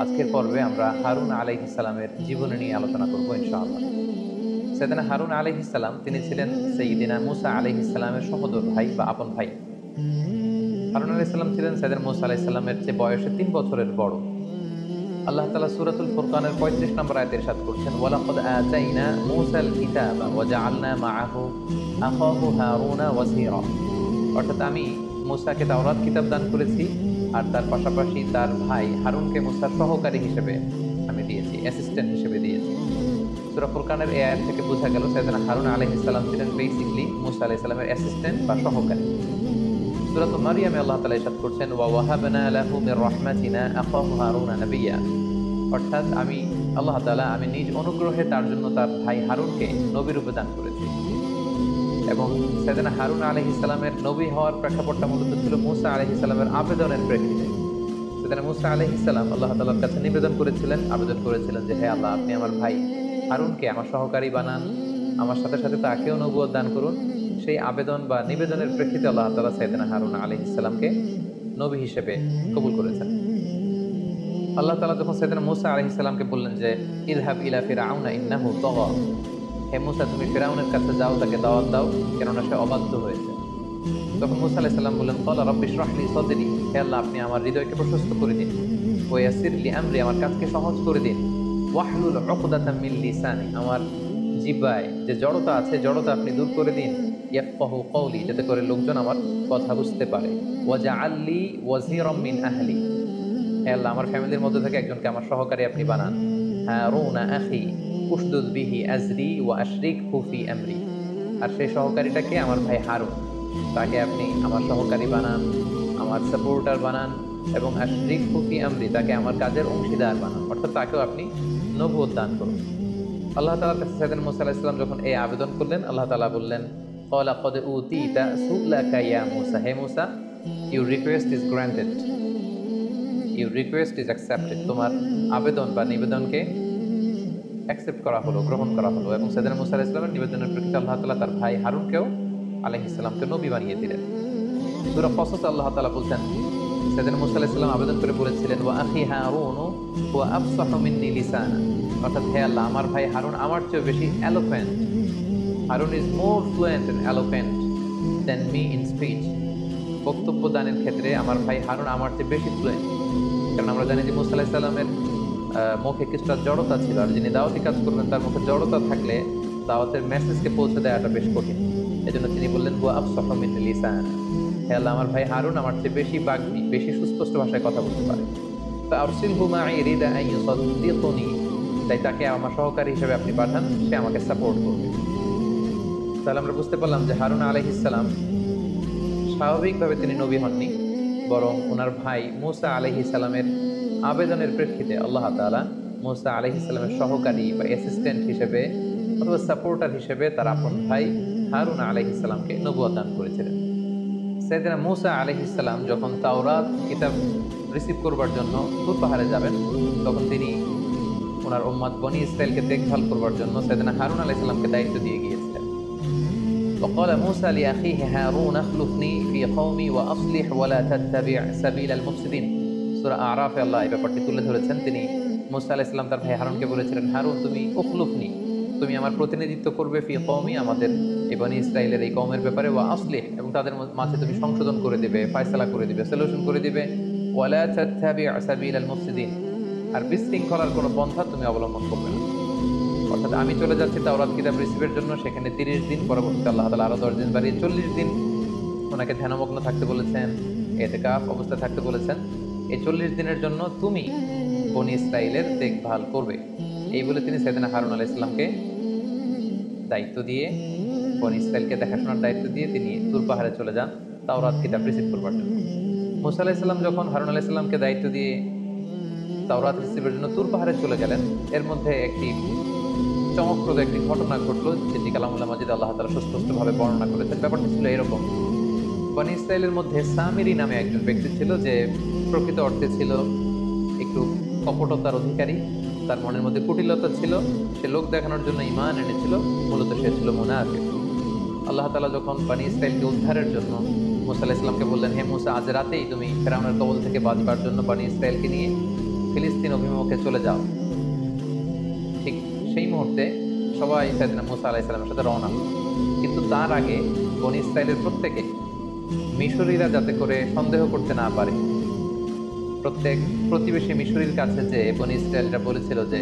আজকের পর্বে আমরা হারুন আলাইহিস সালামের জীবনী নিয়ে আলোচনা করব ইনশাআল্লাহ। সাইয়েদনা হারুন আলাইহিস সালাম তিনি ছিলেন সাইয়্যিদিনা মুসা আলাইহিস সালামের সহোদর ভাই বা আপন ভাই। হারুন আলাইহিস সালাম ছিলেন সাইয়েদনা মুসা আলাইহিস সালামের চেয়ে বয়সে ৩ বছরের বড়। আল্লাহ তাআলা সূরাতুল ফুরকানের ৩৫ নম্বর আয়াতে ইরশাদ করছেন, ওয়ালাকাদ আতাইনা মূসাল কিতাবা ওয়া জাআলনা মাআহু আখাহু হারুনা ওয়াজিরা। অর্থাৎ আমি মূসাকে তাওরাত কিতাব দান করেছি আর তার পাশাপাশি তার ভাই হারুনকে মূসার সহকারী হিসেবে আমি দিয়েছি, অ্যাসিস্ট্যান্ট হিসেবে দিয়েছি। সূরা ফুরকানের এই আয়াত থেকে বোঝা গেল সাইয়েদনা হারুন আলাইহিস সালাম ছিলেন বেসিক্যালি মূসা আলাইহিস সালামের অ্যাসিস্ট্যান্ট বা সহকারী। সূরাতুল মারইয়ামে আল্লাহ তাআলা ইরশাদ করছেন, ওয়া ওয়াহাবনা লাহু মির রাহমাতিনা আখাহু হারুনা নাবিয়্যা। অর্থাৎ আল্লাহ তাআলা আমি নিজ অনুগ্রহে তার জন্য তার ভাই হারুনকে নবী রূপে দান করেছি। এবং সাইয়েদনা হারুন আলাইহিস সালামের নবী হওয়ার প্রেক্ষাপটটা মূলত ছিল মূসা আলাইহিস সালামের আবেদনের প্রেক্ষিতে। সাইয়েদনা মূসা আলাইহিস সালাম আল্লাহ তাআলার কাছে আবেদন করেছিলেন যে হে আল্লাহ, আপনি আমার ভাই হারুনকে আমার সহকারী বানান, আমার সাথে সাথে তাকেও নবুয়ত দান করুন। সেই আবেদন বা নিবেদনের প্রেক্ষিতে আল্লাহ তাআলা সাইয়েদনা হারুন আলাইহিস সালামকে নবী হিসেবে কবুল করেছেন। আল্লাহ তাআলা যখন সাইয়েদনা মূসা আলাইহিস সালামকে বললেন যে ইযহাব ইলা ফিরআউনা ইন্নাহু তাগা, হে মূসা তুমি ফিরআউনের কাছে যাও, তাকে দাওয়াত দাও, কেননা সে অবাধ্য হয়েছে। তখন মূসা আলাইহিস সালাম বললেন, ক্বালা রাব্বি ইশরাহ লি সাদরি, হে আল্লাহ আপনি আমার হৃদয়কে প্রশস্ত করে দিন, ওয়া ইয়াসসির লি আমরি, আমার কাজকে সহজ করে দিন, ওয়াহলুল উকদাতাম মিন লিসানি, আমার জিহ্বায় যে জড়তা আছে জড়তা আপনি দূর করে দিন, ইয়াফকাহু কওলি, যাতে করে লোকজন আমার কথা বুঝতে পারে, ওয়াজআল লি ওয়াজিরাম মিন আহলি, হে আল্লাহ আমার ফ্যামিলির মধ্যে থেকে একজনকে আমার সহকারী আপনি বানান, হারুনা আখি উশদুদ বিহি আজরি ওয়া আশরিকহু ফি আমরি, আর সেই সহকারীটাকে আমার ভাই হারুন, তাকে আপনি আমার সহকারী বানান, আমার সাপোর্টার বানান, এবং আশরিকহু ফি আমরি, তাকে আমার কাজের অংশীদার বানান, অর্থাৎ তাকেও আপনি নবুয়ত দান করুন। আল্লাহ তাআলার কাছে সাইয়েদনা মূসা আলাইহিস সালাম যখন এই আবেদন করলেন, আল্লাহ তাআলা বললেন, ক্বালা ক্বাদ উতিতা সু'লাকা ইয়া মূসা, হে Musa, your request is granted, your request is accepted, তোমার আবেদন বা নিবেদনকে অ্যাকসেপ্ট করা হলো, গ্রহণ করা হলো। এবং সাইয়েদনা মূসা আলাইহিস সালামের নিবেদনের প্রেক্ষিতে আল্লাহ তাআলা তার ভাই হারুনকেও আলাইহিস সালামকে নবী বানিয়ে দিলেন। সূরা কসস আল্লাহ তাআলা বলছেন, সাইয়েদনা মূসা আলাইহিস সালাম আবেদন করে বলেছিলেন, ওয়া আখি হারুনু হুয়া আফসাহু মিন্নি লিসানা, অর্থাৎ হে আল্লাহ আমার ভাই হারুন আমার চেয়ে বেশি eloquent, Harun is more fluent and eloquent than me in speech, বক্তব্য দানের ক্ষেত্রে আমার ভাই হারুন আমার চেয়ে বেশি ফ্লুয়েন্ট। কারণ আমরা জানি যে মূসা আলাইহিস সালামের মুখে কিছুটা জড়তা ছিল, আর যিনি দাওয়াতি কাজ করবেন তার মুখে জড়তা থাকলে দাওয়াতের মেসেজকে পৌঁছে দেওয়াটা বেশ কঠিন। এজন্য তিনি বললেন, হুয়া আফসাহু মিন লিসান, হে আল্লাহ আমার ভাই হারুন আমার চেয়ে বেশি বাগ্মী, বেশি সুস্পষ্ট ভাষায় কথা বলতে পারে। ফাআরসিলহু মাই রিদা আন ইউসাদ্দিকুনি, তাই তাকে আমার সহকারী হিসেবে আপনি পাঠান, সে আমাকে সাপোর্ট করবে। তাহলে আমরা বুঝতে পারলাম যে হারুন আলাইহিস সালাম স্বাভাবিকভাবে তিনি নবী হননি, বরং ওনার ভাই মূসা আলাইহিস সালামের আবেদনের প্রেক্ষিতে আল্লাহ তাআলা মূসা আলাইহিস সালামের সহকারী বা অ্যাসিস্ট্যান্ট হিসেবে অথবা সাপোর্টার হিসেবে তার আপন ভাই হারুন আলাইহিস সালামকে নবুয়ত দান করেছিলেন। সাইয়েদনা মূসা আলাইহিস সালাম যখন তাওরাত কিতাব রিসিভ করবার জন্য তুর পাহাড়ে যাবেন, তখন তিনি ওনার উম্মত বনি ইসরাইলকে দেখভাল করবার জন্য সাইয়েদনা হারুন আলাইহিস সালামকে দায়িত্ব দিয়ে গিয়েছিলেন। وقال موسى لأخيه هارون اخلفني في قومي وأصلح ولا تتبع سبيل المفسدين। সূরা আরাফে আল্লাহ এই ব্যাপারটি তুলে ধরেছেন। তিনি মূসা আলাইহিস সালাম তার ভাই হারুনকে বলেছিলেন, হারুন তুমি উখলুফনি, তুমি আমার প্রতিনিধিত্ব করবে, ফি কওমি, আমাদের এই বনি ইসরাইলের এই কওমের ব্যাপারে, ওয়া আসলিহ, এবং তাদের মাঝে তুমি সংশোধন করে দিবে, ফয়সালা করে দিবে, সলিউশন করে দিবে, ওয়ালা তাত্তাবি সাবিলাল মুফসিদিন, আর বিশৃঙ্খলার কোনো পন্থা তুমি অবলম্বন করবে না। অর্থাৎ আমি চলে যাচ্ছি তাওরাত কিতাব রিসিভের জন্য, সেখানে 30 দিন, পরবর্তীতে আল্লাহ তাআলা আরো 10 দিন বাড়িয়ে 40 দিন ওনাকে ধ্যানমগ্ন থাকতে বলেছেন, ইতিকাফ অবস্থায় থাকতে বলেছেন। এই 40 দিনের জন্য তুমি বনি ইসরাইলের দেখভাল করবে, এই বলে তিনি সাইয়েদনা হারুন আলাইহিস সালামকে দায়িত্ব দিয়ে, বনি ইসরাইলকে দেখাশোনার দায়িত্ব দিয়ে তিনি তুর পাহাড়ে চলে যান তাওরাত কিতাব রিসিভ করবার জন্য। মূসা আলাইহিস সালাম যখন হারুন আলাইহিস সালামকে দায়িত্ব দিয়ে তাওরাত রিসিভের জন্য তুর পাহাড়ে চলে গেলেন, এর মধ্যে একটি চমকপ্রদ একটি ঘটনা ঘটলো, যেটি কালামুল্লাহ মাজিদ আল্লাহ তাআলা সুস্পষ্টভাবে বর্ণনা করেছেন। ব্যাপারটি ছিল এরকম, বনি ইসরাইলের মধ্যে সামিরি নামে একজন ব্যক্তি ছিল, যে প্রকৃত অর্থে ছিল একটু কপটতার অধিকারী, তার মনের মধ্যে কুটিলতা ছিল, সে লোক দেখানোর জন্য ঈমান এনেছিল, মূলত সে ছিল মুনাফিক। আল্লাহ তাআলা যখন বনি ইসরাইলকে উদ্ধারের জন্য মূসা আলাইহিস সালামকে বললেন, হে মূসা আজ রাতেই তুমি ফিরআউনের কবল থেকে বাঁচবার জন্য বনি ইসরাইলকে নিয়ে ফিলিস্তিন অভিমুখে চলে যাও। ঠিক সেই মুহূর্তে সবাই সাইয়েদনা মূসা আলাইহিস সালামের সাথে রওনা হলো। কিন্তু তার আগে বনী ইসরাইলের প্রত্যেকে মিশরীরা যাতে করে সন্দেহ করতে না পারে, প্রত্যেক প্রতিবেশী মিশরীর কাছে যে বনী ইসরায়েলরা বলেছিল যে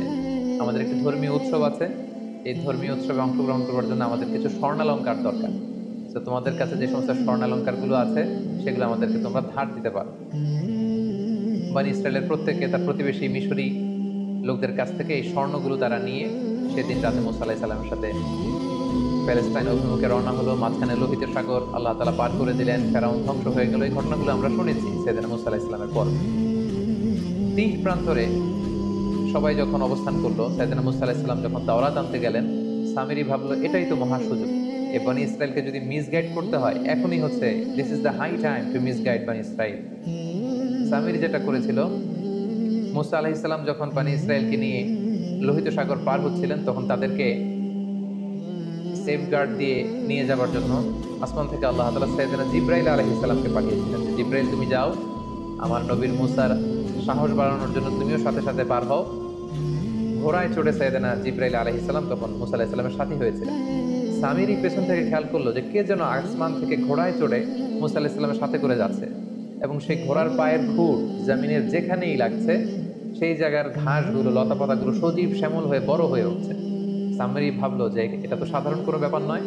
আমাদের একটি ধর্মীয় উৎসব আছে, এই ধর্মীয় উৎসবে অংশগ্রহণ করার জন্য আমাদের কিছু স্বর্ণালঙ্কার দরকার। তো তোমাদের কাছে যে সমস্ত স্বর্ণালঙ্কারগুলো আছে সেগুলো আমাদেরকে তোমরা ধার দিতে পারো। বনী ইসরায়েলের প্রত্যেকে তার প্রতিবেশী মিশরী লোকদের কাছ থেকে এই স্বর্ণগুলো তারা নিয়ে সেদিন রাতে মূসা আলাইহিস সালামের সাথে প্যালেস্টাইন অভিমুখে রওনা হলো। মাঝখানে লোহিত সাগর আল্লাহ তাআলা পার করে দিলেন, ফেরাউন ধ্বংস হয়ে গেল। এই ঘটনাগুলো আমরা শুনেছি সাইয়েদনা মূসা আলাইহিস সালামের পর। তীর প্রান্তরে সবাই যখন অবস্থান করলো, সাইয়েদনা মূসা আলাইহিস সালাম যখন তাওরাত আনতে গেলেন, সামিরি ভাবলো এটাই তো মহা সুযোগ। এই বনী ইসরায়েলকে যদি মিসগাইড করতে হয়, এখনই হচ্ছে this is the high time to misguide Bani Israel. Samiri যেটা করেছিল, মূসা আলাইহিস সালাম যখন বনী ইসরায়েলকে নিয়ে লোহিত সাগর পার হচ্ছিলেন, তখন তাদেরকে সেফগার্ড দিয়ে নিয়ে যাওয়ার জন্য আসমান থেকে আল্লাহ তাআলা সাইয়েদনা জিবরাইল আলাইহিস সালামকে পাঠিয়েছিলেন। জিবরাইল, তুমি যাও, আমার নবীর মূসার সাহস বাড়ানোর জন্য তুমিও সাথে সাথে পার হও। ঘোড়ায় চড়ে সাইয়েদনা জিবরাইল আলাইহিস সালাম তখন মূসা আলাইহিস সালামের সাথী হয়েছিলেন। সামিরি পেছন থেকে খেয়াল করলো যে কে যেন আসমান থেকে ঘোড়ায় চড়ে মূসা আলাইহিস সালামের সাথে করে যাচ্ছে, এবং সেই ঘোড়ার পায়ের খুর জমিনের যেখানেই লাগছে সেই জায়গার ঘাসগুলো, লতাপাতাগুলো সজীব শ্যামল হয়ে বড় হয়ে উঠছে। সামিরি ভাবলো যে এটা তো সাধারণ কোনো ব্যাপার নয়।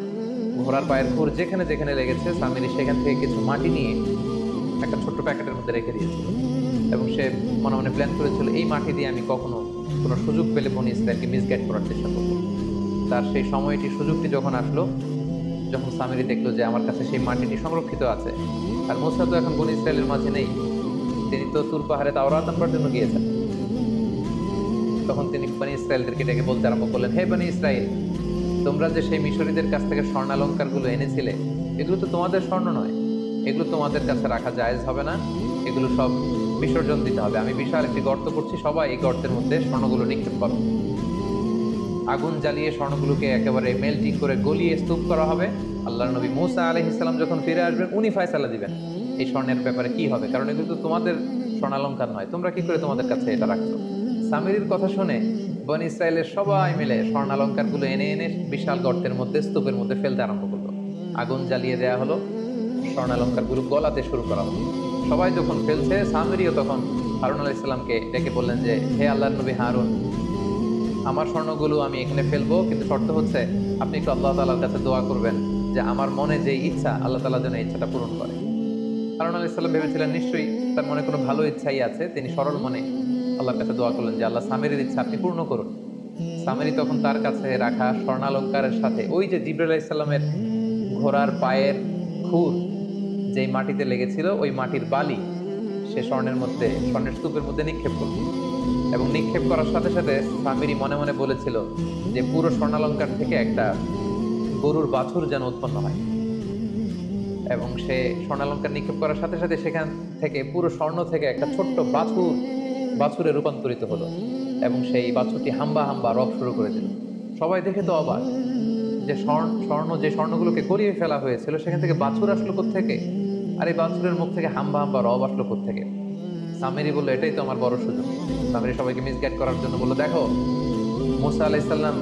ঘোড়ার পায়ের খুর যেখানে যেখানে লেগেছে সামিরি সেখান থেকে কিছু মাটি নিয়ে একটা ছোট্ট প্যাকেটের মধ্যে রেখে দিয়েছিল, এবং সে মনে মনে প্ল্যান করেছিল এই মাটি দিয়ে আমি কখনো কোনো সুযোগ পেলে বনী ইসরায়েলকে মিসগাইড করার চেষ্টা করব। তার সেই সময়টি, সুযোগটি যখন আসলো, যখন সামিরি দেখলো যে আমার কাছে সেই মাটিটি সংরক্ষিত আছে, আর মূসা তো এখন বনী ইসরায়েলের মাঝে নেই, তিনি তো তুর পাহাড়ে তাওরাত আনবার জন্য গিয়েছেন, তখন তিনি বনী ইসরায়েলদেরকে ডেকে বলতে আরম্ভ করলেন, হে বনী ইসরায়েল, তোমরা যে সেই মিশরীদের কাছ থেকে স্বর্ণালঙ্কারগুলো এনেছিলে, এগুলো তো তোমাদের স্বর্ণ নয়, এগুলো তোমাদের কাছে রাখা জায়েজ হবে না, এগুলো সব বিসর্জন দিতে হবে। আমি বিশাল একটি গর্ত করছি, সবাই এই গর্তের মধ্যে স্বর্ণগুলো নিক্ষেপ করো। আগুন জ্বালিয়ে স্বর্ণগুলোকে একেবারে মেল্টিং করে গলিয়ে স্তূপ করা হবে। আল্লাহর নবী মূসা আলাইহিস সালাম যখন ফিরে আসবেন, উনি ফয়সালা দিবেন এই স্বর্ণের ব্যাপারে কি হবে, কারণ এগুলো তো তোমাদের স্বর্ণালঙ্কার নয়, তোমরা কি করে তোমাদের কাছে এটা রাখছো। সামিরির কথা শুনে বনী ইসরায়েলের সবাই মিলে স্বর্ণালঙ্কারগুলো এনে এনে বিশাল গর্তের মধ্যে, স্তূপের মধ্যে ফেলতে আরম্ভ করলো। আগুন জ্বালিয়ে দেওয়া হলো, স্বর্ণালঙ্কারগুলো গলাতে শুরু করা হলো। সবাই যখন ফেলছে, সামিরিও তখন হারুন আলাইহিস সালামকে ডেকে বললেন যে, হে আল্লাহর নবী হারুন, আমার স্বর্ণগুলো আমি এখানে ফেলবো, কিন্তু শর্ত হচ্ছে আপনি একটু আল্লাহ তাআলার কাছে দোয়া করবেন যে আমার মনে যে ইচ্ছা, আল্লাহ তাআলা যেন ইচ্ছাটা পূরণ করে। হারুন আলাইহিস সালাম ভেবেছিলেন নিশ্চয়ই তার মনে কোনো ভালো ইচ্ছাই আছে, তিনি সরল মনে আল্লাহর কাছে দোয়া করলেন যে আল্লাহ সামিরির ইচ্ছা আপনি পূর্ণ করুন। সামিরি তখন তার কাছে রাখা স্বর্ণালঙ্কারের সাথে ওই যে জিবরাইল আলাইহিস সালামের ঘোড়ার পায়ের খুর যেই মাটিতে লেগেছিল, ওই মাটির বালি সে স্বর্ণের স্তূপের মধ্যে নিক্ষেপ করল, এবং নিক্ষেপ করার সাথে সাথে সামিরি মনে মনে বলেছিল যে পুরো স্বর্ণালঙ্কার থেকে একটা গরুর বাছুর যেন উৎপন্ন হয়, এবং সে স্বর্ণালঙ্কার নিক্ষেপ করার সাথে সাথে সেখান থেকে পুরো স্বর্ণ থেকে একটা ছোট্ট বাছুরে রূপান্তরিত হলো, এবং সেই বাছুরটি হাম্বা হাম্বা রব শুরু করে দিল। সবাই দেখে তো অবাক যে যে স্বর্ণগুলোকে গড়িয়ে ফেলা হয়েছিল সেখান থেকে বাছুর আসলো কোত্থেকে, আর এই বাছুরের মুখ থেকে হাম্বা হাম্বা রব আসলো কোত্থেকে। সামিরি বললো এটাই তো আমার বড় সুযোগ। সামিরি সবাইকে মিসগাইড করার জন্য বললো, দেখো মূসা আলাইহিস সালাম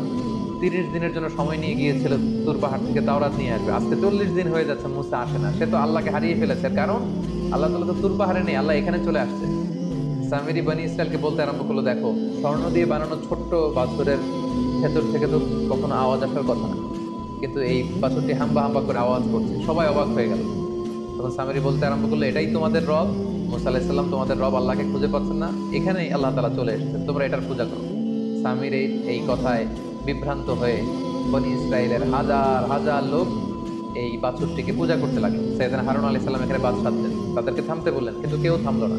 30 দিনের জন্য সময় নিয়ে গিয়েছিল তুর পাহাড় থেকে তাওরাত নিয়ে আসবে, আজকে 40 দিন হয়ে যাচ্ছে মূসা আসে না, সে তো আল্লাহকে হারিয়ে ফেলেছে, কারণ আল্লাহ তাআলা তো তুর পাহাড়ে নেই, আল্লাহ এখানে চলে আসছে। সামিরি বনী ইসরায়েলকে বলতে আরম্ভ করলো, দেখো স্বর্ণ দিয়ে বানানো ছোট্ট বাছুরের ভেতর থেকে তো কখনো আওয়াজ আসার কথা না, কিন্তু এই বাছুরটি হাম্বা হাম্বা করে আওয়াজ করছে। সবাই অবাক হয়ে গেল। তখন সামিরি বলতে আরম্ভ করলো, এটাই তোমাদের রব মূসা আলাইহিস সালাম, তোমাদের রব আল্লাহকে খুঁজে পাচ্ছেন না, এখানেই আল্লাহ তাআলা চলে এসেছেন, তোমরা এটার পূজা করো। সামির এই কথায় বিভ্রান্ত হয়ে বনী ইসরায়েলের হাজার হাজার লোক এই বাছুরটিকে পূজা করতে লাগলো। সাইয়েদনা হারুন আলাইহিস সালাম এখানে বাদ সাধলেন, তাদেরকে থামতে বললেন, কিন্তু কেউ থামলো না,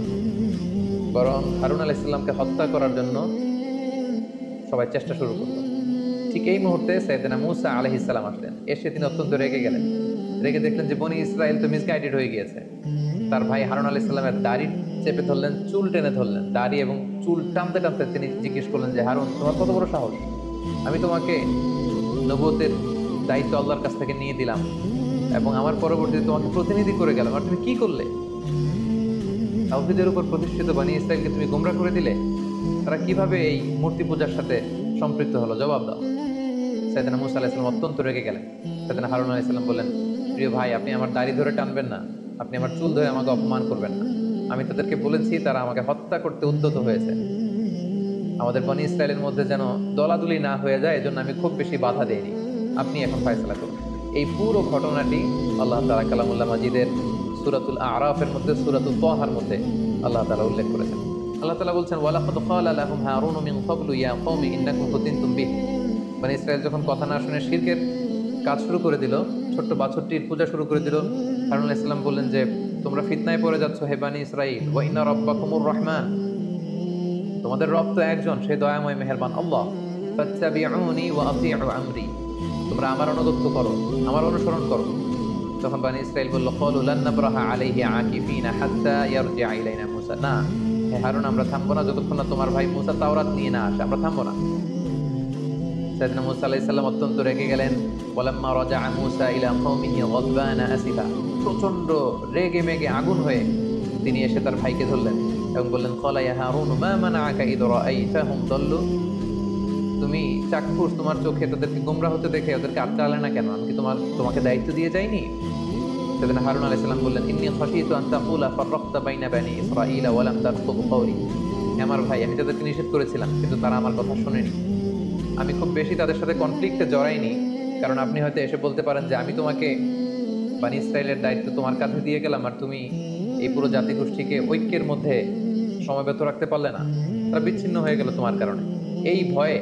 বরং হারুন আলাইহিস সালামকে হত্যা করার জন্য সবাই চেষ্টা শুরু করলো। ঠিক এই মুহূর্তে সাইয়েদনা মূসা আলাইহিস সালাম আসলেন। এসে তিনি অত্যন্ত রেগে গেলেন। রেগে দেখলেন যে বনী ইসরায়েল তো মিসগাইডেড হয়ে গিয়েছে। তার ভাই হারুন আলাইহিস সালামের দাড়ি চেপে ধরলেন, চুল টেনে ধরলেন, দাড়ি এবং চুল টানতে টানতে তিনি জিজ্ঞেস করলেন যে, হারুন, তোমার কত বড় সাহস, আমি তোমাকে নবুয়তের দায়িত্ব আল্লাহর কাছ থেকে নিয়ে দিলাম এবং আমার পরবর্তীতে তোমাকে প্রতিনিধি করে গেলাম, আর তুমি কি করলে? তাওহীদের উপর প্রতিষ্ঠিত বনী ইসরায়েলকে তুমি গোমরা করে দিলে। তারা কিভাবে এই মূর্তি পূজার সাথে সম্পৃক্ত হলো? জবাব দাও। সাইয়েদনা মুসা আলাইহিস সালাম অত্যন্ত রেগে গেলেন। সাইয়েদনা হারুন আলাইহিস সালাম বললেন, প্রিয় ভাই, আপনি আমার দাড়ি ধরে টানবেন না, আপনি আমার চুল ধরে আমাকে অপমান করবেন না। আমি তাদেরকে বলেছি, তারা আমাকে হত্যা করতে উদ্যত হয়েছে। আমাদের বনী ইসরায়েলের মধ্যে যেন দলাদলি না হয়ে যায়, এজন্য আমি খুব বেশি বাধা দেইনি। আপনি এখন ফয়সালা করুন। এই পুরো ঘটনাটি আল্লাহ তাআলা কালামুল্লাহ মাজিদের সূরাতুল আরাফের মধ্যে, সূরাতুত তাহার মধ্যে আল্লাহ তাআলা উল্লেখ করেছেন। আল্লাহ তাআলা বলছেন, ওয়ালাকাদ ক্বালা লাহুম হারুন মিন ক্বাবলু ইয়া কওমি ইন্নাকুম ফুতিনতুম বিহ। বনী ইসরায়েল যখন কথা না শুনে শিরকের কাজ শুরু করে দিল, ছোট্ট বাছুরটির পূজা শুরু করে দিল, হারুন আলাইহিস সালাম বললেন যে, তোমরা ফিতনায় পড়ে যাচ্ছ হে বনী ইসরাইল, ওয়া ইন্না রাব্বাকুমুর রহমান, তোমাদের রব তো একজন, সে দয়াময় মেহেরবান আল্লাহ। ফাত্তাবিউনি ওয়া আতিউ আমরি, তোমরা আমার অনুগত্য করো, আমার অনুসরণ করো। তখন বনী ইসরাইল বলল, ক্বালু লান নাবরাহা আলাইহি আকিফিনা হাত্তা ইয়ারজিআ ইলাইনা মূসা। না হে হারুন, আমরা থামবো না যতক্ষণ না তোমার ভাই মূসা তাওরাত নিয়ে না আসে, আমরা থামবো না। সাইয়েদনা মূসা আলাইহিস সালাম অত্যন্ত রেগে গেলেন। ওয়ালাম্মা রাজাআ মূসা ইলা কওমিহি গাদবানা আসিফা, প্রচন্ড রেগে মেগে আগুন হয়ে তিনি এসে তার ভাইকে ধরলেন এবং বললেন, ক্বালা ইয়া হারুন মা মানাআকা ইদ রাআইতাহুম দাল্লু, তুমি চাক্ষুষ, তোমার চোখে তাদেরকে গোমরাহ হতে দেখে ওদেরকে আটকালে না কেন? আমি কি তোমাকে দায়িত্ব দিয়ে যাইনি? সাইয়েদনা হারুন আলাইহিস সালাম বললেন, ইন্নী খাশীতু আন তাকুলা ফাররাকতা বাইনা বানি ইসরাঈলা ওয়া লাম তারকুব কওলি। আমার ভাই, আমি তাদেরকে নিষেধ করেছিলাম কিন্তু তারা আমার কথা শোনেনি। আমি খুব বেশি তাদের সাথে কনফ্লিক্টে জড়াইনি, কারণ আপনি হয়তো এসে বলতে পারেন যে আমি তোমাকে বনী ইসরাইলের দায়িত্ব তোমার কাঁধে দিয়ে গেলাম আর তুমি এই পুরো জাতিগোষ্ঠীকে ঐক্যের মধ্যে সমবেত রাখতে পারলে না, তারা বিচ্ছিন্ন হয়ে গেল তোমার কারণে। এই ভয়ে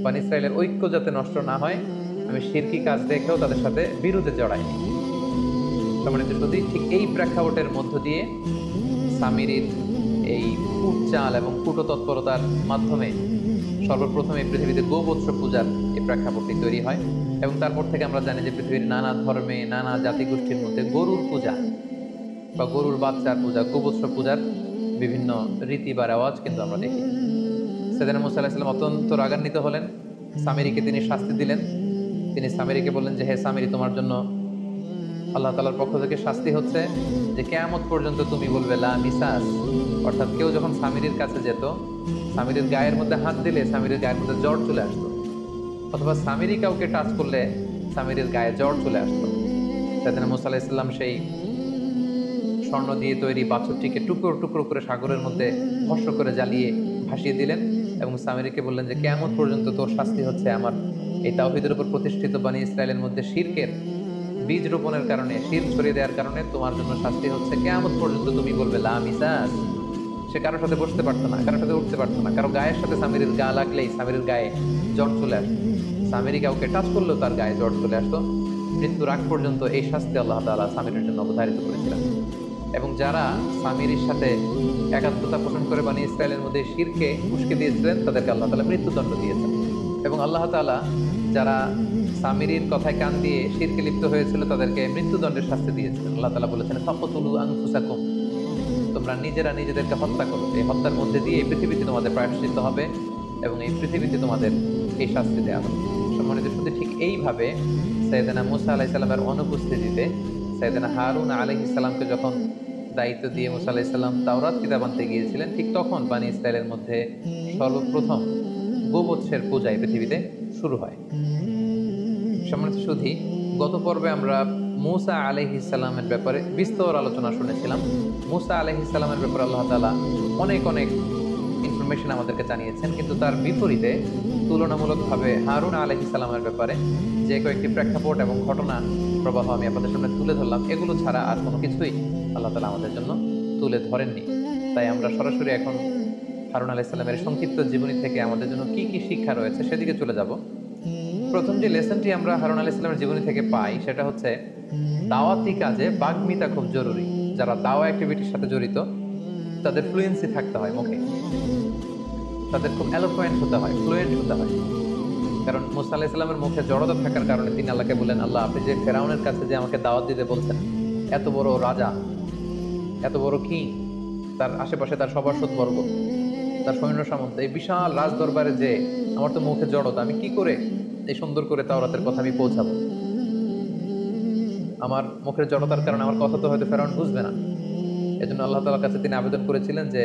বনী ইসরাইলের ঐক্য যাতে নষ্ট না হয়, আমি শিরকি কাজ দেখেও তাদের সাথে বিরোধে জড়াইনি। সম্মানিত সুধী, ঠিক এই প্রেক্ষাপটের মধ্য দিয়ে সামিরির এই কুটচাল এবং কুটো তৎপরতার মাধ্যমে সর্বপ্রথম এই পৃথিবীতে গোবৎস পূজার এই প্রেক্ষাপটটি তৈরি হয়। এবং তারপর থেকে আমরা জানি যে পৃথিবীর নানা ধর্মে, নানা জাতিগোষ্ঠীর মধ্যে গরুর পূজা বা গরুর বাচ্চার পূজা, গোবৎস পূজার বিভিন্ন রীতি বা রেওয়াজ কিন্তু আমরা দেখি। সাইয়েদনা মূসা আলাইহিস সালাম অত্যন্ত রাগান্বিত হলেন। সামিরীকে তিনি শাস্তি দিলেন। তিনি সামিরীকে বললেন যে, হে সামিরী, তোমার জন্য আল্লাহ তাআলার পক্ষ থেকে শাস্তি হচ্ছে যে কিয়ামত পর্যন্ত তুমি বলবে লা মিসাস। অর্থাৎ কেউ যখন সামিরীর কাছে যেত, সামিরীর গায়ের মধ্যে হাত দিলে সামিরীর গায়ের মধ্যে জ্বর চলে আসতো, অথবা সামিরী কাউকে টাচ করলে সামিরীর গায়ে জ্বর চলে আসতো। সাইয়েদনা মূসা আলাইহিস সালাম সেই স্বর্ণ দিয়ে তৈরি বাছুরটিকে টুকরো টুকরো করে সাগরের মধ্যে ভস্ম করে জ্বালিয়ে ভাসিয়ে দিলেন এবং সামিরীকে বললেন যে কিয়ামত পর্যন্ত তোর শাস্তি হচ্ছে আমার এই তাওহীদের উপর প্রতিষ্ঠিত বনী ইসরায়েলের মধ্যে শিরকের বীজ রোপণের কারণে, শিরক ছড়িয়ে দেওয়ার কারণে তোমার জন্য শাস্তি হচ্ছে। কিয়ামত পর্যন্ত তুমি বলবে লা মিসাস। সে কারোর সাথে বসতে পারতো না, কারোর সাথে উঠতে পারতো না, কারো গায়ের সাথে সামিরীর গা লাগলেই সামিরীর গায়ে জ্বর চলে আসতো। সামিরী কাউকে টাচ করলেও তার গায়ে জ্বর চলে আসতো। মৃত্যুর আগ পর্যন্ত এই শাস্তি আল্লাহ তাআলা সামিরীর জন্য অবধারিত করেছিলেন। এবং যারা সামিরীর সাথে একাত্মতা পোষণ করে বনী ইসরায়েলের মধ্যে শিরকে উস্কে দিয়েছিলেন, তাদেরকে আল্লাহ তাআলা মৃত্যুদণ্ড দিয়েছেন। এবং আল্লাহ তাআলা যারা সামিরীর কথায় কান দিয়ে শিরকে লিপ্ত হয়েছিল, তাদেরকে মৃত্যুদণ্ডের শাস্তি দিয়েছিলেন। আল্লাহ তাআলা বলেছেন, ফাকতুলু আনফুসাকুম, তোমরা নিজেরা নিজেদেরকে হত্যা করো, এই হত্যার মধ্যে দিয়ে এই পৃথিবীতে তোমাদের প্রায়শ্চিত্ত হবে এবং এই পৃথিবীতে তোমাদের এই শাস্তি দেওয়া হবে। সম্মানিত শুধু ঠিক এইভাবে সাইয়েদনা মূসা আলাইহিস সালামের অনুপস্থিতিতে সাইয়েদনা হারুন আলাইহিস সালামকে যখন দায়িত্ব দিয়ে মূসা আলাইহিস সালাম তাওরাত কিতাব আনতে গিয়েছিলেন, ঠিক তখন বনী ইসরায়েলের মধ্যে সর্বপ্রথম গোবৎসের পূজা এই পৃথিবীতে শুরু হয়। সম্মানিত সুধী, গত পর্বে আমরা মূসা আলাইহিস সালামের ব্যাপারে বিস্তর আলোচনা শুনেছিলাম। মূসা আলাইহিস সালামের ব্যাপারে আল্লাহ তাআলা অনেক ইনফরমেশন আমাদেরকে জানিয়েছেন, কিন্তু তার বিপরীতে তুলনামূলকভাবে হারুন আলাইহিস সালামের ব্যাপারে যে কয়েকটি প্রেক্ষাপট এবং ঘটনা প্রবাহ আমি আপনাদের সামনে তুলে ধরলাম, এগুলো ছাড়া আর কোনো কিছুই আল্লাহ তাআলা আমাদের জন্য তুলে ধরেননি। তাই আমরা সরাসরি এখন হারুন আলাইহিস সালামের সংক্ষিপ্ত জীবনী থেকে আমাদের জন্য কি কি শিক্ষা রয়েছে সেদিকে চলে যাব। প্রথম যে লেসনটি আমরা হারুন আলাইহিস সালামের জীবনী থেকে পাই, সেটা হচ্ছে দাওয়াতি কাজে বাগ্মিতা খুব জরুরি। যারা দাওয়া অ্যাক্টিভিটির সাথে জড়িত, তাদের ফ্লুয়েন্সি থাকতে হয় মুখে, তাদের খুব এলোকুয়েন্ট হতে হয়, ফ্লুয়েন্ট হতে হয়। কারণ মূসা আলাইহিস সালামের মুখে জড়তা থাকার কারণে তিনি আল্লাহকে বললেন, আল্লাহ, আপনি যে ফেরাউনের কাছে যে আমাকে দাওয়াত দিতে বলছেন, এত বড় রাজা, এত বড় কিং, তার আশেপাশে তার সভাসদবর্গ, তার সৈন্য সামন্ত, এই বিশাল রাজ দরবারে যে আমার তো মুখে জড়তা, আমি কি করে এই সুন্দর করে তাওরাতের কথা আমি পৌঁছাবো? আমার মুখের জড়তার কারণে আমার কথা তো হয়তো ফেরাউন বুঝবে না। এজন্য আল্লাহ তাআলার কাছে তিনি আবেদন করেছিলেন যে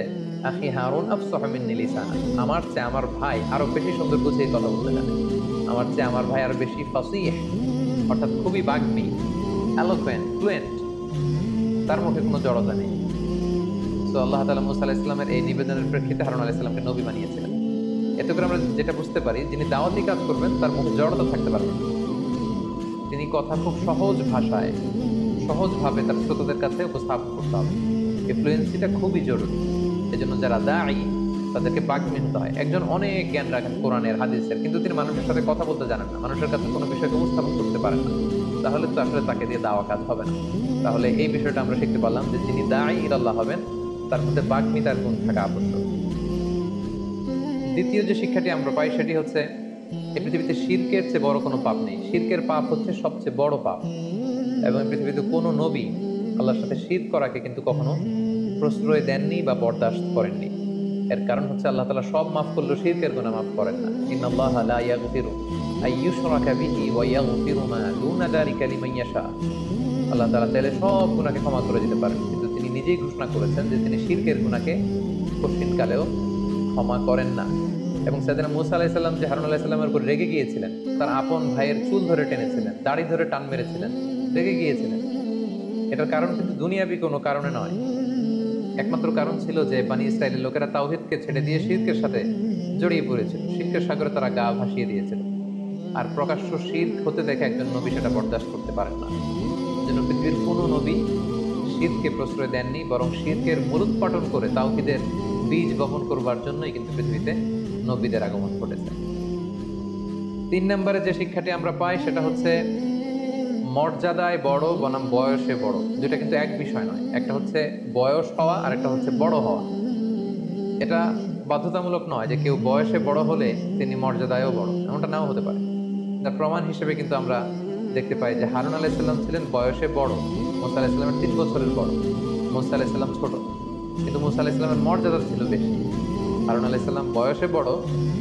আখি হারুন আফসাহু মিন্নি লিসানা, আমার চেয়ে আমার ভাই আরো বেশি সুন্দর গুছিয়ে কথা বলতে জানে, আমার চেয়ে আমার ভাই আরো বেশি ফাসিহ, অর্থাৎ খুবই বাগ্মী, এলোকুয়েন্ট, ফ্লুয়েন্ট, তার মুখে কোনো জড়তা নেই। তো আল্লাহ তাআলা মুসা আলাইহিস সালামের এই নিবেদনের প্রেক্ষিতে হারুন আলাইহিস সালামকে নবী বানিয়েছিলেন। এতে করে আমরা যেটা বুঝতে পারি, যিনি দাওয়াতি কাজ করবেন তার মুখে জড়তা থাকতে পারবে না। তিনি কথা খুব সহজ ভাষায়, সহজভাবে তার শ্রোতাদের কাছে উপস্থাপন করতে হবে। এই ফ্লুয়েন্সিটা খুবই জরুরি। এজন্য যারা দাঈ তাদেরকে বাগ্মী হতে হয়। একজন অনেক জ্ঞান রাখেন কোরআনের, হাদিসের, কিন্তু তিনি মানুষের সাথে কথা বলতে জানেন না, মানুষের কাছে কোনো বিষয়কে উপস্থাপন করতে পারেন না, তাহলে তো আসলে তাকে দিয়ে দাওয়া কাজ হবে না। তাহলে এই বিষয়টা আমরা শিখতে পারলাম যে যিনি দাঈ ইলাল্লাহ হবেন তার মধ্যে বাগ্মিতার গুণ থাকা আবশ্যক। দ্বিতীয় যে শিক্ষাটি আমরা পাই সেটি হচ্ছে, এই পৃথিবীতে শিরকের চেয়ে বড় কোনো পাপ নেই। শিরকের পাপ হচ্ছে সবচেয়ে বড় পাপ, এবং এই পৃথিবীতে কোনো নবী আল্লাহর সাথে শিরক করাকে কিন্তু কখনো প্রশ্রয় দেননি বা বরদাস্ত করেননি। এর কারণ হচ্ছে আল্লাহ তাআলা সব মাফ করলেও শিরকের গুনাহ মাফ করেন না। ইন্নাল্লাহা লা ইয়াগফিরু আইয়ুশরাকা বিহি ওয়া ইয়াগফিরু মা দুনা যালিকা লিমান ইয়াশা। আল্লাহ তাআলা চাইলে সব গুনাহকে ক্ষমা করে দিতে পারেন, কিন্তু তিনি নিজেই ঘোষণা করেছেন যে তিনি শিরকের গুনাহকে কঠিনকালেও ক্ষমা করেন না। এবং সাইয়েদনা মূসা আলাইহিস সালাম যে হারুন আলাইহিস সালামের উপর রেগে গিয়েছিলেন, তার আপন ভাইয়ের চুল ধরে টেনেছিলেন, দাড়ি ধরে টান মেরেছিলেন, রেগে গিয়েছিলেন, এটার কারণ কিন্তু দুনিয়াবি কোনো কারণে নয়। একমাত্র কারণ ছিল যে বনী ইসরাইলের লোকেরা তাওহীদকে ছেড়ে দিয়ে শিরকের সাথে জড়িয়ে পড়েছিল, শিরকের সাগরে তারা গা ভাসিয়ে দিয়েছিল। আর প্রকাশ্য শিরক হতে দেখে একজন নবী সেটা বরদাস্ত করতে পারেন না। যেন পৃথিবীর কোনো নবী শিরককে প্রশ্রয় দেননি, বরং শিরকের মূলোৎপাটন করে তাওহীদের বীজ বপন করবার জন্যই কিন্তু পৃথিবীতে নবীদের আগমন ঘটেছে। 3 নম্বরে যে শিক্ষাটি আমরা পাই সেটা হচ্ছে মর্যাদায় বড় বনাম বয়সে বড়, দুটা কিন্তু এক বিষয় নয়। একটা হচ্ছে বয়স হওয়া আর একটা হচ্ছে বড় হওয়া। এটা বাধ্যতামূলক নয় যে কেউ বয়সে বড় হলে তিনি মর্যাদায়ও বড়, এমনটা নাও হতে পারে। তার প্রমাণ হিসেবে কিন্তু আমরা দেখতে পাই যে হারুন আলাইহিস সালাম ছিলেন বয়সে বড়, মূসা আলাইহিস সালামের 3 বছরের বড়। মূসা আলাইহিস সালাম ছোট, কিন্তু মূসা আলাইহিস সালামের মর্যাদা ছিল বেশি। হারুন আলাইহিস সালাম বয়সে বড়,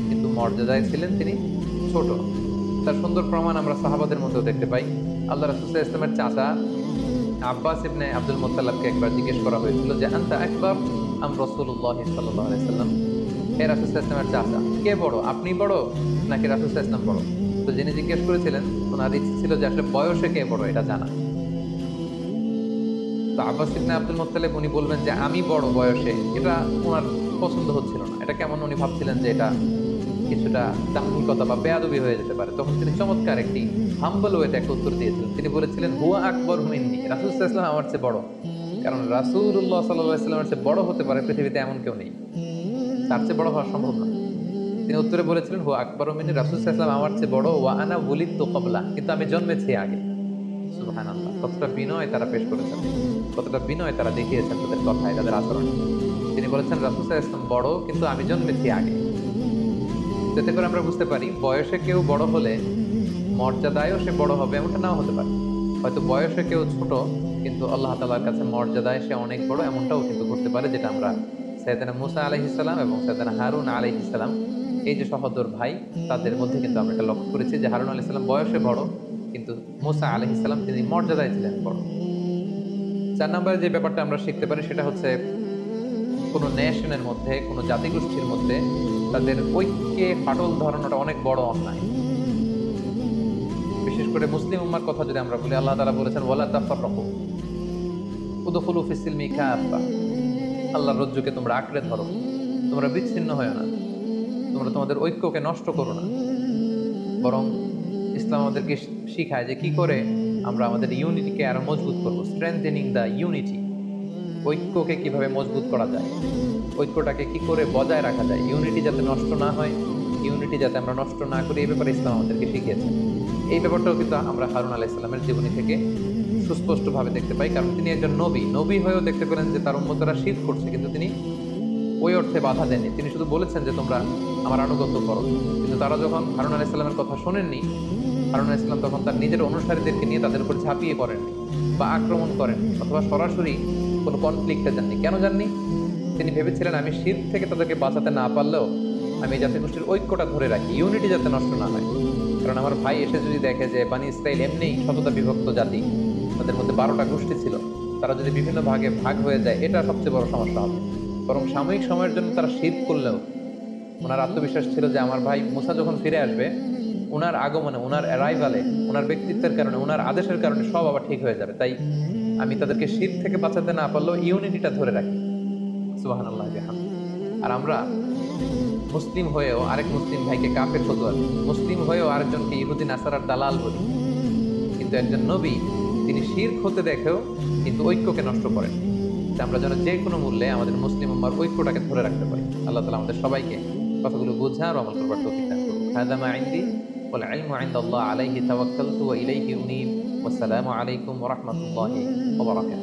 কিন্তু মর্যাদায় ছিলেন তিনি ছোট। তার সুন্দর প্রমাণ আমরা সাহাবাদের মধ্যেও দেখতে পাই। আল্লাহ রাসূল সাল্লাল্লাহু আলাইহি ওয়াসাল্লামের চাচা আব্বাস ইবনে আব্দুল মুত্তালিবকে একবার জিজ্ঞেস করা হয়েছিল যে আনতা আকবার আম রাসূলুল্লাহ সাল্লাল্লাহু আলাইহি ওয়াসাল্লাম, হে রাসূল সাল্লাল্লাহু আলাইহি ওয়াসাল্লামের চাচা, কে বড়, আপনি বড় নাকি রাসূল সাল্লাল্লাহু আলাইহি ওয়াসাল্লাম বড়? তো যিনি জিজ্ঞেস করেছিলেন ওনার ইচ্ছে ছিল যে আসলে বয়সে কে বড় এটা জানা। তো আব্বাস ইবনে আব্দুল মুত্তালিব উনি বলবেন যে আমি বড় বয়সে, এটা ওনার পছন্দ হচ্ছিল না। এটা কেমন উনি ভাবছিলেন যে এটা কিছুটা দাম্ভিকতা বা বেয়াদবি হয়ে যেতে পারে। তখন তিনি চমৎকার একটি হাম্বল ওয়েতে একটা উত্তর দিয়েছিলেন। তিনি বলেছিলেন হুয়া আকবর মিন্নি, রাসূল সাল্লাল্লাহু আলাইহি ওয়াসাল্লাম আমার চেয়ে বড়। কারণ রাসূলুল্লাহ সাল্লাল্লাহু আলাইহি ওয়াসাল্লামের চেয়ে বড় হতে পারে পৃথিবীতে এমন কেউ নেই, তার চেয়ে বড় হওয়া সম্ভব না। তিনি উত্তরে বলেছিলেন হুয়া আকবর মিন্নি, রাসূল সাল্লাল্লাহু আলাইহি ওয়াসাল্লাম আমার চেয়ে বড়, ওয়া আনা ওয়ালিদতু ক্বাবলা, কিন্তু আমি জন্মেছি আগে। সুবহানাল্লাহ, কতটা বিনয় তারা পেশ করেছেন, কতটা বিনয় তারা দেখিয়েছেন তাদের কথায়, তাদের আচরণে। তিনি বলেছেন রাসূল সাল্লাল্লাহু আলাইহি ওয়াসাল্লাম বড়, কিন্তু আমি জন্মেছি আগে। যাতে করে আমরা বুঝতে পারি বয়সে কেউ বড় হলে মর্যাদায়ও সে বড় হবে, এমনটা নাও হতে পারে। হয়তো বয়সে কেউ ছোট, কিন্তু আল্লাহ তাআলার কাছে মর্যাদায় সে অনেক বড়, এমনটাও কিন্তু করতে পারে, যেটা আমরা সাইয়েদনা মূসা আলাইহিস সালাম এবং সাইয়েদনা হারুন আলাইহিস সালাম, এই যে সহোদর ভাই, তাদের মধ্যে কিন্তু আমরা এটা লক্ষ্য করেছি যে হারুন আলাইহিস সালাম বয়সে বড়, কিন্তু মূসা আলাইহিস সালাম তিনি মর্যাদায় ছিলেন বড়। 4 নম্বরে যে ব্যাপারটা আমরা শিখতে পারি সেটা হচ্ছে কোনো নেশনের মধ্যে, কোনো জাতিগোষ্ঠীর মধ্যে তাদের ঐক্যে ফাটল ধরানোটা অনেক বড় অন্যায়। বিশেষ করে মুসলিম উম্মার কথা যদি আমরা বলি, আল্লাহ তাআলা বলেছেন ওয়ালা তাফাররাকু উদখুলু ফিস সিলমি কাফা, আল্লাহর রজ্জুকে তোমরা আঁকড়ে ধরো, তোমরা বিচ্ছিন্ন হয়ো না, তোমরা তোমাদের ঐক্যকে নষ্ট করো না। বরং ইসলাম আমাদেরকে শিখায় যে কি করে আমরা আমাদের ইউনিটিকে আরো মজবুত করবো, স্ট্রেংথেনিং দ্য ইউনিটি। ঐক্যকে কিভাবে মজবুত করা যায়, ঐক্যটাকে কি করে বজায় রাখা যায়, ইউনিটি যাতে নষ্ট না হয়, ইউনিটি যাতে আমরা নষ্ট না করি, এই ব্যাপারে ইসলাম আমাদেরকে শিখিয়েছে। এই ব্যাপারটাও কিন্তু আমরা হারুন আলাইহিস সালামের জীবনী থেকে সুস্পষ্টভাবে দেখতে পাই। কারণ তিনি একজন নবী হয়েও দেখতে পেলেন যে তার উম্মতরা শিরক করছে, কিন্তু তিনি ওই অর্থে বাধা দেননি। তিনি শুধু বলেছেন যে তোমরা আমার আনুগত্য করো। কিন্তু তারা যখন হারুন আলাইহিস সালামের কথা শোনেননি, হারুন আলাইহিস সালাম তখন তার নিজের অনুসারীদেরকে নিয়ে তাদের উপর ঝাঁপিয়ে পড়েননি বা আক্রমণ করেননি, অথবা সরাসরি কোনো কনফ্লিক্টে যাননি। কেন যাননি? তিনি ভেবেছিলেন আমি শিরক থেকে তাদেরকে বাঁচাতে না পারলেও আমি এই জাতিগোষ্ঠীর ঐক্যটা ধরে রাখি, ইউনিটি যাতে নষ্ট না হয়। কারণ আমার ভাই এসে যদি দেখে যে বনী ইসরাইল এমনিই শততা বিভক্ত জাতি, তাদের মধ্যে 12টা গোষ্ঠী ছিল, তারা যদি বিভিন্ন ভাগে ভাগ হয়ে যায়, এটা সবচেয়ে বড় সমস্যা হবে। বরং সাময়িক সময়ের জন্য তারা শিরক করলেও ওনার আত্মবিশ্বাস ছিল যে আমার ভাই মুসা যখন ফিরে আসবে, ওনার আগমনে, ওনার অ্যারাইভালে, ওনার ব্যক্তিত্বের কারণে, ওনার আদেশের কারণে সব আবার ঠিক হয়ে যাবে। তাই আমি তাদেরকে শিরক থেকে বাঁচাতে না পারলেও ইউনিটিটা ধরে রাখি। সুবহানাল্লাহ বিহামদিহি। আর আমরা মুসলিম হয়েও আরেক মুসলিম ভাইকে কাফের ফতোয়া দিই, মুসলিম হয়েও আরেকজনকে ইহুদি নাসারার দালাল বলি। কিন্তু একজন নবী, তিনি শিরক হতে দেখেও কিন্তু ঐক্যকে নষ্ট করেন। যে আমরা যেন যে কোনো মূল্যে আমাদের মুসলিম উম্মার ঐক্যটাকে ধরে রাখতে পারি। আল্লাহ তাআলা আমাদের সবাইকে কথাগুলো বোঝা আর আমল করবার তৌফিক দান করুন। হাযা মা ইনদি ওয়াল ইলমু ইনদাল্লাহ আলাইহি তাওয়াক্কালতু ওয়া ইলাইহি উনীব। ওয়াসসালামু আলাইকুম ওয়া রাহমাতুল্লাহি ওয়া বারাকাতুহু।